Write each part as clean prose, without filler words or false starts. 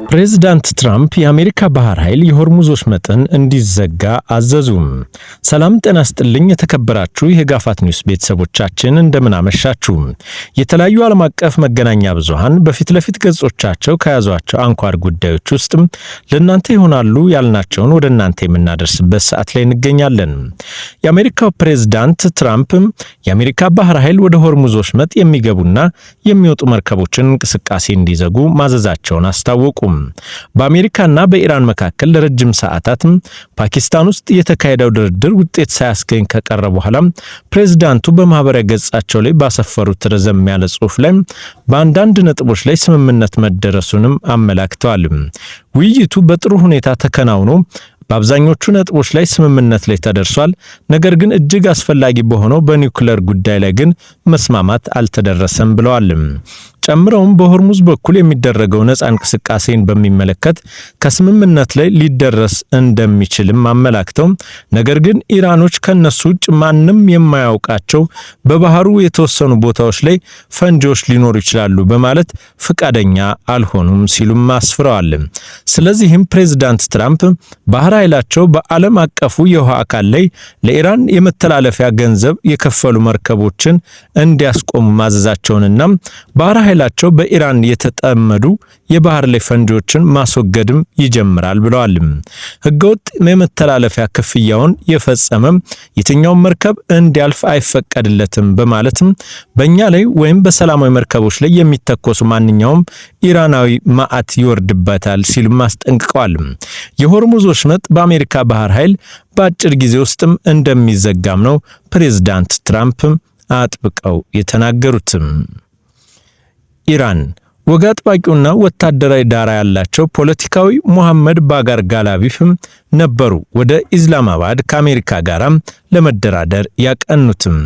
ፕሬዝዳንት ትራምፕ የአሜሪካ ባህር ኃይል የሆርሙዝ ወሽመጥን እንዲዘጋ አዘዙ። ሰላም ጤና ይስጥልኝ የተከበራችሁ የጋፋት ኒውስ ቤተሰቦቻችን እንደምን አመሻችሁ። የተለያዩ ዓለም አቀፍ መገናኛ ብዙሃን በፊት ለፊት ገጾቻቸው ከያዟቸው አንኳር ጉዳዮች ውስጥ ለእናንተ ይሆናሉ ያልናቸውን ወደ እናንተ የምናደርስበት ሰዓት ላይ እንገኛለን። የአሜሪካው ፕሬዝዳንት ትራምፕ የአሜሪካ ባህር ኃይል ወደ ሆርሙዝ ወሽመጥ የሚገቡና የሚወጡ መርከቦችን እንቅስቃሴ እንዲዘጉ ማዘዛቸውን አስታወቁ። በአሜሪካና በኢራን መካከል ለረጅም ሰዓታት ፓኪስታን ውስጥ የተካሄደው ድርድር ውጤት ሳያስገኝ ከቀረ በኋላ ፕሬዝዳንቱ በማህበራዊ ገጻቸው ላይ ባሰፈሩት ረዘም ያለ ጽሑፍ ላይ በአንዳንድ ነጥቦች ላይ ስምምነት መደረሱንም አመላክተዋል። ውይይቱ በጥሩ ሁኔታ ተከናውኖ በአብዛኞቹ ነጥቦች ላይ ስምምነት ላይ ተደርሷል። ነገር ግን እጅግ አስፈላጊ በሆነው በኒውክሌር ጉዳይ ላይ ግን መስማማት አልተደረሰም ብለዋል። ጨምረውም በሆርሙዝ በኩል የሚደረገው ነፃ እንቅስቃሴን በሚመለከት ከስምምነት ላይ ሊደረስ እንደሚችልም አመላክተው ነገር ግን ኢራኖች ከነሱ ውጭ ማንም የማያውቃቸው በባህሩ የተወሰኑ ቦታዎች ላይ ፈንጂዎች ሊኖሩ ይችላሉ በማለት ፍቃደኛ አልሆኑም ሲሉም አስፍረዋል። ስለዚህም ፕሬዝዳንት ትራምፕ ባህር ኃይላቸው በዓለም አቀፉ የውሃ አካል ላይ ለኢራን የመተላለፊያ ገንዘብ የከፈሉ መርከቦችን እንዲያስቆሙ ማዘዛቸውንና ባህር ኃይላቸው በኢራን የተጠመዱ የባህር ላይ ፈንጂዎችን ማስወገድም ይጀምራል ብለዋል። ህገወጥ የመተላለፊያ ክፍያውን የፈጸመ የትኛውም መርከብ እንዲያልፍ አይፈቀድለትም በማለትም በእኛ ላይ ወይም በሰላማዊ መርከቦች ላይ የሚተኮሱ ማንኛውም ኢራናዊ ማዕት ይወርድበታል ሲሉም አስጠንቅቀዋል። የሆርሙዝ ወሽመጥ በአሜሪካ ባህር ኃይል በአጭር ጊዜ ውስጥም እንደሚዘጋም ነው ፕሬዝዳንት ትራምፕ አጥብቀው የተናገሩትም። ኢራን ወግ አጥባቂውና ወታደራዊ ዳራ ያላቸው ፖለቲካዊ ሙሐመድ ባጋር ጋላቢፍም ነበሩ ወደ ኢስላማባድ ከአሜሪካ ጋር ለመደራደር ያቀኑትም።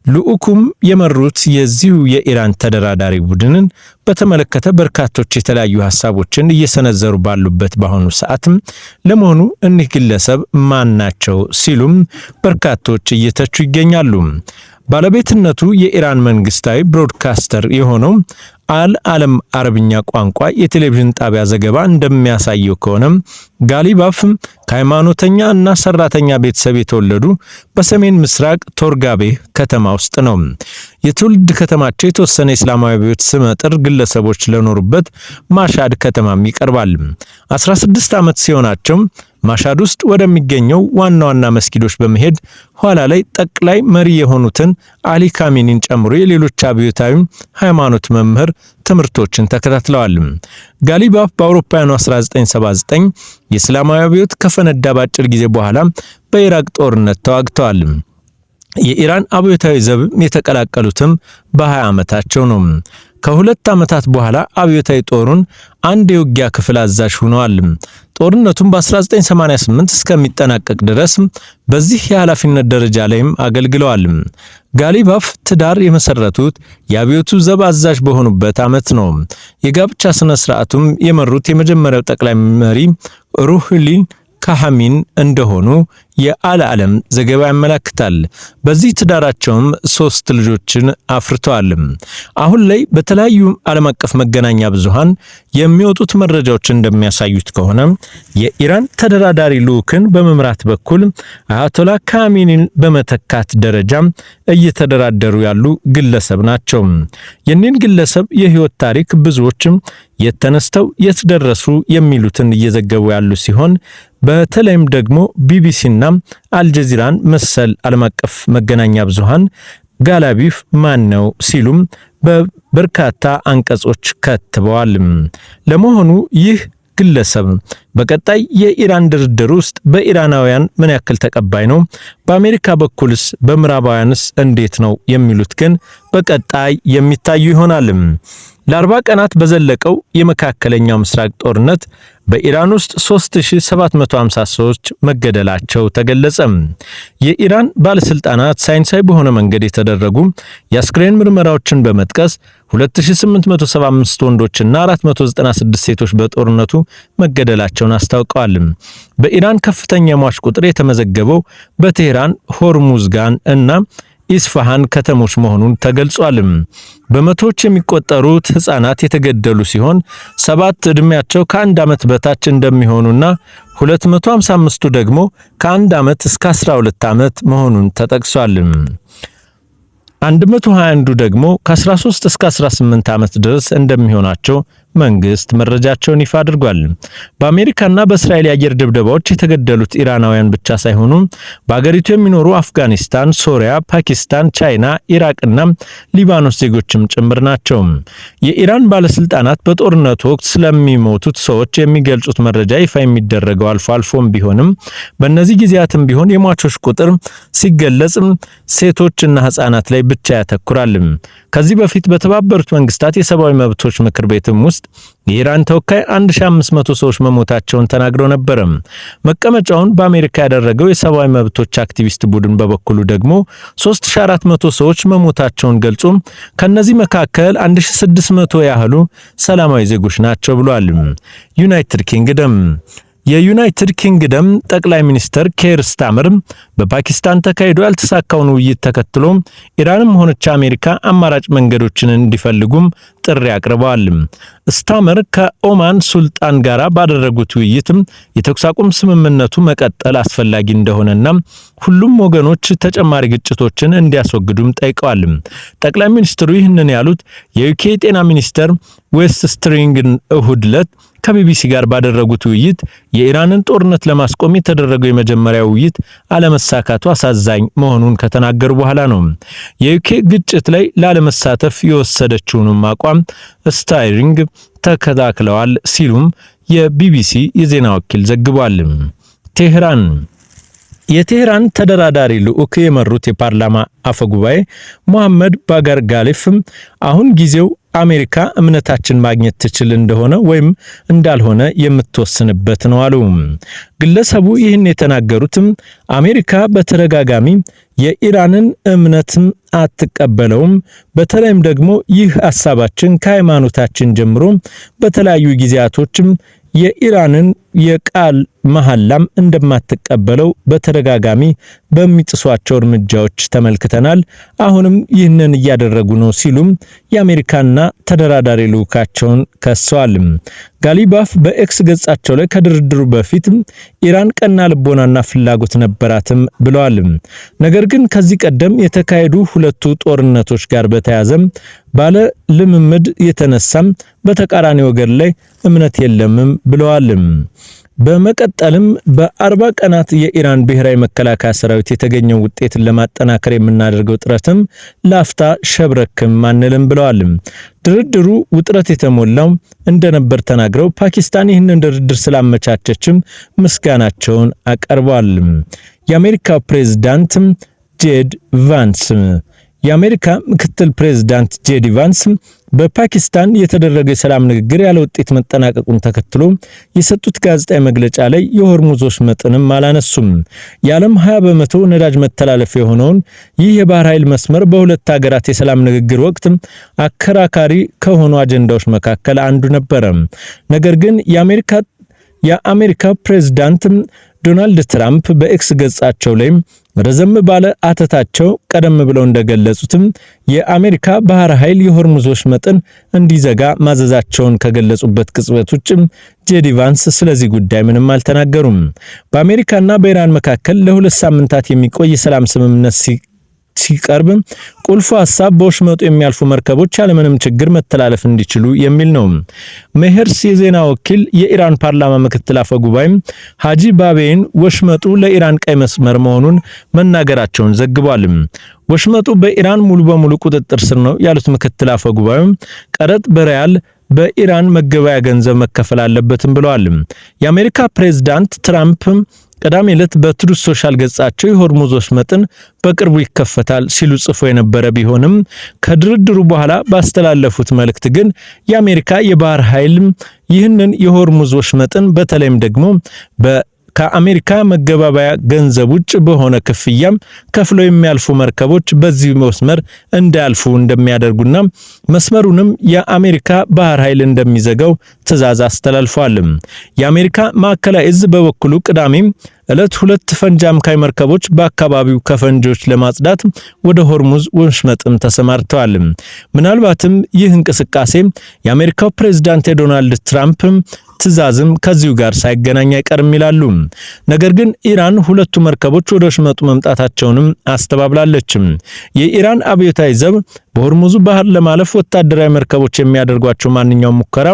ልኡኩም የመሩት የዚሁ የኢራን ተደራዳሪ ቡድንን በተመለከተ በርካቶች የተለያዩ ሐሳቦችን እየሰነዘሩ ባሉበት በአሁኑ ሰዓትም ለመሆኑ እኒህ ግለሰብ ማን ናቸው ሲሉም በርካቶች እየተቹ ይገኛሉ። ባለቤትነቱ የኢራን መንግስታዊ ብሮድካስተር የሆነው አልዓለም አረብኛ ቋንቋ የቴሌቪዥን ጣቢያ ዘገባ እንደሚያሳየው ከሆነ ጋሊባፍ ከሃይማኖተኛ እና ሰራተኛ ቤተሰብ የተወለዱ በሰሜን ምስራቅ ቶርጋቤ ከተማ ውስጥ ነው። የትውልድ ከተማቸው የተወሰነ እስላማዊ ቤት ስመጥር ግለሰቦች ለኖሩበት ማሻድ ከተማም ይቀርባል። 16 ዓመት ሲሆናቸው ማሻድ ውስጥ ወደሚገኘው ዋና ዋና መስጊዶች በመሄድ ኋላ ላይ ጠቅላይ መሪ የሆኑትን አሊ ካሜኒን ጨምሮ የሌሎች አብዮታዊ ሃይማኖት መምህር ትምህርቶችን ተከታትለዋል። ጋሊባፍ በአውሮፓውያኑ 1979 የእስላማዊ አብዮት ከፈነዳ ባጭር ጊዜ በኋላ በኢራቅ ጦርነት ተዋግተዋል። የኢራን አብዮታዊ ዘብ የተቀላቀሉትም በ20 ዓመታቸው ነው። ከሁለት ዓመታት በኋላ አብዮታዊ ጦሩን አንድ የውጊያ ክፍል አዛዥ ሆነዋል። ጦርነቱም በ1988 እስከሚጠናቀቅ ድረስ በዚህ የኃላፊነት ደረጃ ላይም አገልግለዋል። ጋሊባፍ ትዳር የመሰረቱት የአብዮቱ ዘብ አዛዥ በሆኑበት ዓመት ነው። የጋብቻ ስነ ስርዓቱም የመሩት የመጀመሪያው ጠቅላይ መሪ ሩሁሊ ካሃሚን እንደሆኑ የአልዓለም ዘገባ ያመለክታል። በዚህ ትዳራቸውም 3 ልጆችን አፍርተዋል። አሁን ላይ በተለያዩ ዓለም አቀፍ መገናኛ ብዙሃን የሚወጡት መረጃዎች እንደሚያሳዩት ከሆነ የኢራን ተደራዳሪ ልኡክን በመምራት በኩል አያቶላ ካሜኒን በመተካት ደረጃ እየተደራደሩ ያሉ ግለሰብ ናቸው። የኒን ግለሰብ የህይወት ታሪክ ብዙዎችም የተነስተው የተደረሱ የሚሉትን እየዘገቡ ያሉ ሲሆን በተለይም ደግሞ ቢቢሲና አልጀዚራን መሰል ዓለም አቀፍ መገናኛ ብዙሃን ጋላቢፍ ማን ነው ሲሉም በበርካታ አንቀጾች ከትበዋል። ለመሆኑ ይህ ግለሰብ በቀጣይ የኢራን ድርድር ውስጥ በኢራናውያን ምን ያክል ተቀባይ ነው? በአሜሪካ በኩልስ በምዕራባውያንስ እንዴት ነው የሚሉት ግን በቀጣይ የሚታዩ ይሆናል። ለ40 ቀናት በዘለቀው የመካከለኛው ምስራቅ ጦርነት በኢራን ውስጥ 3750 ሰዎች መገደላቸው ተገለጸ። የኢራን ባለስልጣናት ሳይንሳዊ በሆነ መንገድ የተደረጉ የአስክሬን ምርመራዎችን በመጥቀስ 2875 ወንዶችና 496 ሴቶች በጦርነቱ መገደላቸውን አስታውቀዋል። በኢራን ከፍተኛ ሟች ቁጥር የተመዘገበው በቴህራን፣ ሆርሙዝጋን እና ኢስፋሃን ከተሞች መሆኑን ተገልጿል። በመቶዎች የሚቆጠሩት ህፃናት የተገደሉ ሲሆን 7 ዕድሜያቸው ከ1 ዓመት በታች እንደሚሆኑና 255ቱ ደግሞ ከ1 ዓመት እስከ 12 ዓመት መሆኑን ተጠቅሷል። 121ዱ ደግሞ ከ13 እስከ 18 ዓመት ድረስ እንደሚሆናቸው መንግስት መረጃቸውን ይፋ አድርጓል። በአሜሪካና በእስራኤል የአየር ድብደባዎች የተገደሉት ኢራናውያን ብቻ ሳይሆኑ በአገሪቱ የሚኖሩ አፍጋኒስታን፣ ሶሪያ፣ ፓኪስታን፣ ቻይና፣ ኢራቅና ሊባኖስ ዜጎችም ጭምር ናቸው። የኢራን ባለስልጣናት በጦርነቱ ወቅት ስለሚሞቱት ሰዎች የሚገልጹት መረጃ ይፋ የሚደረገው አልፎ አልፎም ቢሆንም በእነዚህ ጊዜያትም ቢሆን የሟቾች ቁጥር ሲገለጽ ሴቶችና ህፃናት ላይ ብቻ ያተኩራል። ከዚህ በፊት በተባበሩት መንግስታት የሰብአዊ መብቶች ምክር ቤትም ውስጥ የኢራን ተወካይ 1500 ሰዎች መሞታቸውን ተናግረው ነበር። መቀመጫውን በአሜሪካ ያደረገው የሰብአዊ መብቶች አክቲቪስት ቡድን በበኩሉ ደግሞ 3400 ሰዎች መሞታቸውን ገልጾ ከነዚህ መካከል 1600 ያህሉ ሰላማዊ ዜጎች ናቸው ብሏል። ዩናይትድ ኪንግደም የዩናይትድ ኪንግደም ጠቅላይ ሚኒስተር ኬር ስታመር በፓኪስታን ተካሂዶ ያልተሳካውን ውይይት ተከትሎ ኢራንም ሆነች አሜሪካ አማራጭ መንገዶችን እንዲፈልጉም ጥሪ አቅርበዋል። ስታመር ከኦማን ሱልጣን ጋር ባደረጉት ውይይት የተኩስ አቁም ስምምነቱ መቀጠል አስፈላጊ እንደሆነና ሁሉም ወገኖች ተጨማሪ ግጭቶችን እንዲያስወግዱም ጠይቀዋል። ጠቅላይ ሚኒስትሩ ይህንን ያሉት የዩኬ ጤና ሚኒስተር ዌስት ስትሪንግን እሁድ ዕለት ከቢቢሲ ጋር ባደረጉት ውይይት የኢራንን ጦርነት ለማስቆም የተደረገው የመጀመሪያው ውይይት አለመሳካቱ አሳዛኝ መሆኑን ከተናገሩ በኋላ ነው። የዩኬ ግጭት ላይ ላለመሳተፍ የወሰደችውን አቋም ስታይሪንግ ተከታክለዋል ሲሉም የቢቢሲ የዜና ወኪል ዘግቧል። ቴህራን የቴህራን ተደራዳሪ ልዑክ የመሩት የፓርላማ አፈጉባኤ ሙሐመድ ባጋር ጋሊፍ አሁን ጊዜው አሜሪካ እምነታችን ማግኘት ትችል እንደሆነ ወይም እንዳልሆነ የምትወስንበት ነው አሉ። ግለሰቡ ይህን የተናገሩትም አሜሪካ በተደጋጋሚ የኢራንን እምነትም አትቀበለውም፣ በተለይም ደግሞ ይህ ሐሳባችን ከሃይማኖታችን ጀምሮ በተለያዩ ጊዜያቶችም የኢራንን የቃል መሐላም እንደማትቀበለው በተደጋጋሚ በሚጥሷቸው እርምጃዎች ተመልክተናል። አሁንም ይህንን እያደረጉ ነው ሲሉም የአሜሪካና ተደራዳሪ ልዑካቸውን ከሰዋል። ጋሊባፍ በኤክስ ገጻቸው ላይ ከድርድሩ በፊት ኢራን ቀና ልቦናና ፍላጎት ነበራትም ብለዋል። ነገር ግን ከዚህ ቀደም የተካሄዱ ሁለቱ ጦርነቶች ጋር በተያያዘ ባለ ልምምድ የተነሳም በተቃራኒ ወገን ላይ እምነት የለምም ብለዋል። በመቀጠልም በ40 ቀናት የኢራን ብሔራዊ መከላከያ ሰራዊት የተገኘው ውጤትን ለማጠናከር የምናደርገው ጥረትም ላፍታ ሸብረክም አንልም ብለዋል። ድርድሩ ውጥረት የተሞላው እንደነበር ተናግረው ፓኪስታን ይህንን ድርድር ስላመቻቸችም ምስጋናቸውን አቀርበዋል። የአሜሪካ ፕሬዝዳንት ጄዲ ቫንስ የአሜሪካ ምክትል ፕሬዝዳንት ጄዲ ቫንስ በፓኪስታን የተደረገ የሰላም ንግግር ያለ ውጤት መጠናቀቁን ተከትሎ የሰጡት ጋዜጣዊ መግለጫ ላይ የሆርሙዝ ወሽመጥንም አላነሱም። የዓለም 20% ነዳጅ መተላለፊያ የሆነውን ይህ የባህር ኃይል መስመር በሁለት ሀገራት የሰላም ንግግር ወቅት አከራካሪ ከሆኑ አጀንዳዎች መካከል አንዱ ነበር። ነገር ግን የአሜሪካ ፕሬዝዳንት ዶናልድ ትራምፕ በኤክስ ገጻቸው ላይ ረዘም ባለ አተታቸው ቀደም ብለው እንደገለጹትም የአሜሪካ ባህር ኃይል የሆርሙዝ ወሽመጥን እንዲዘጋ ማዘዛቸውን ከገለጹበት ቅጽበት ውጭ ጄዲ ቫንስ ስለዚህ ጉዳይ ምንም አልተናገሩም። በአሜሪካና በኢራን መካከል ለ2 ሳምንታት የሚቆይ የሰላም ስምምነት ሲቀርብ ቁልፉ ሐሳብ በወሽመጡ የሚያልፉ መርከቦች ያለምንም ችግር መተላለፍ እንዲችሉ የሚል ነው። ሜሄርስ የዜና ወኪል የኢራን ፓርላማ ምክትል አፈ ጉባኤ ሀጂ ባቤይን ወሽመጡ ለኢራን ቀይ መስመር መሆኑን መናገራቸውን ዘግቧል። ወሽመጡ በኢራን ሙሉ በሙሉ ቁጥጥር ስር ነው ያሉት ምክትል አፈ ጉባኤው ቀረጥ በሪያል በኢራን መገበያ ገንዘብ መከፈል አለበትም ብለዋል። የአሜሪካ ፕሬዝዳንት ትራምፕ ቀዳሚ ዕለት በትሩዝ ሶሻል ገጻቸው የሆርሙዝ ወሽመጥን በቅርቡ ይከፈታል ሲሉ ጽፎ የነበረ ቢሆንም ከድርድሩ በኋላ ባስተላለፉት መልእክት ግን የአሜሪካ የባህር ኃይል ይህንን የሆርሙዝ ወሽመጥን በተለይም ደግሞ ከአሜሪካ መገባበያ ገንዘብ ውጭ በሆነ ክፍያም ከፍለው የሚያልፉ መርከቦች በዚህ መስመር እንዳያልፉ እንደሚያደርጉና መስመሩንም የአሜሪካ ባህር ኃይል እንደሚዘጋው ትዕዛዝ አስተላልፏል። የአሜሪካ ማዕከላዊ እዝ በበኩሉ ቅዳሜ ዕለት 2 ፈንጂ አምካኝ መርከቦች በአካባቢው ከፈንጂዎች ለማጽዳት ወደ ሆርሙዝ ወሽመጥም ተሰማርተዋል። ምናልባትም ይህ እንቅስቃሴ የአሜሪካው ፕሬዝዳንት ዶናልድ ትራምፕ ትዕዛዝም ከዚሁ ጋር ሳይገናኝ አይቀርም ይላሉ። ነገር ግን ኢራን 2 መርከቦች ወደ ወሽመጡ መምጣታቸውንም አስተባብላለች። የኢራን አብዮታዊ ዘብ በሆርሙዝ ባህር ለማለፍ ወታደራዊ መርከቦች የሚያደርጓቸው ማንኛውም ሙከራ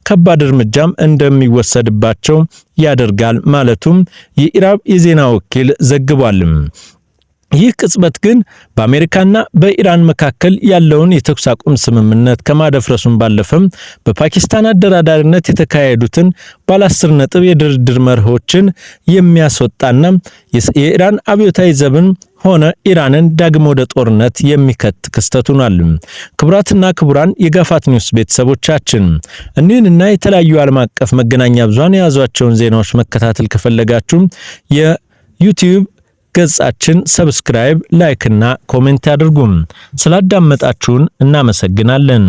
ከባድ እርምጃም እንደሚወሰድባቸው ያደርጋል ማለቱም የኢራን የዜና ወኪል ዘግቧል። ይህ ቅጽበት ግን በአሜሪካና በኢራን መካከል ያለውን የተኩስ አቁም ስምምነት ከማደፍረሱም ባለፈም በፓኪስታን አደራዳሪነት የተካሄዱትን ባለ 10 ነጥብ የድርድር መርሆችን የሚያስወጣና የኢራን አብዮታዊ ዘብን ሆነ ኢራንን ዳግም ወደ ጦርነት የሚከት ክስተት ሆኗል። ክቡራትና ክቡራን የጋፋት ኒውስ ቤተሰቦቻችን እኒህንና የተለያዩ ዓለም አቀፍ መገናኛ ብዙሃን የያዟቸውን ዜናዎች መከታተል ከፈለጋችሁ የዩቲዩብ ገጻችን ሰብስክራይብ፣ ላይክ እና ኮሜንት አድርጉ። ስላዳመጣችሁን እናመሰግናለን።